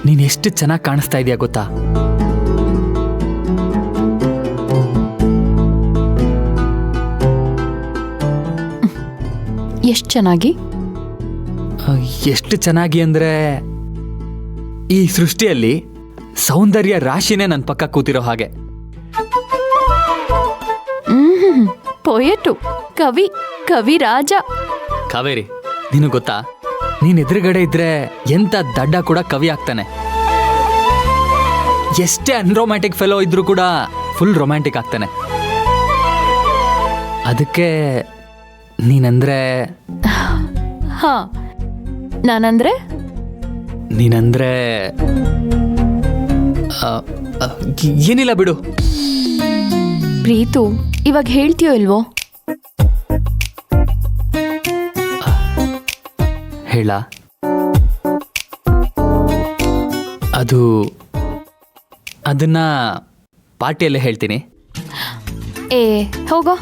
ನೀನು ಎಷ್ಟು ಚೆನ್ನಾಗಿ ಕಾಣಿಸ್ತಾ ಇದೆಯಾ ಗೊತ್ತಾ? ಎಷ್ಟು ಚೆನ್ನಾಗಿ? ಎಷ್ಟು ಚೆನ್ನಾಗಿ ಅಂದರೆ ಈ ಸೃಷ್ಟಿಯಲ್ಲಿ ಸೌಂದರ್ಯ ರಾಶಿನೇ ನನ್ನ ಪಕ್ಕ ಕೂತಿರೋ ಹಾಗೆ. ಪೊಯೆಟು, ಕವಿ, ಕವಿರಾಜ. ಕಾವೇರಿ, ನೀನು ಗೊತ್ತಾ, ನೀನ್ ಎದುರುಗಡೆ ಇದ್ರೆ ಎಂತ ದಡ್ಡ ಕೂಡ ಕವಿ ಆಗ್ತಾನೆ. ಎಷ್ಟೇ ಅನ್ರೊಮ್ಯಾಂಟಿಕ್ ಫೆಲೋ ಇದ್ರೂ ಕೂಡ ಫುಲ್ ರೊಮ್ಯಾಂಟಿಕ್ ಆಗ್ತಾನೆ. ಅದಕ್ಕೆ ನೀನಂದ್ರೆ ಹಾ, ನಾನಂದ್ರೆ ನೀನಂದ್ರೆ ಏನಿಲ್ಲ ಬಿಡು. ಪ್ರೀತು, ಇವಾಗ ಹೇಳ್ತೀಯೋ ಇಲ್ವೋ? ಹೇಳ. ಅದನ್ನ ಪಾರ್ಟಿಯಲ್ಲೇ ಹೇಳ್ತೀನಿ. ಹೋಗೋ.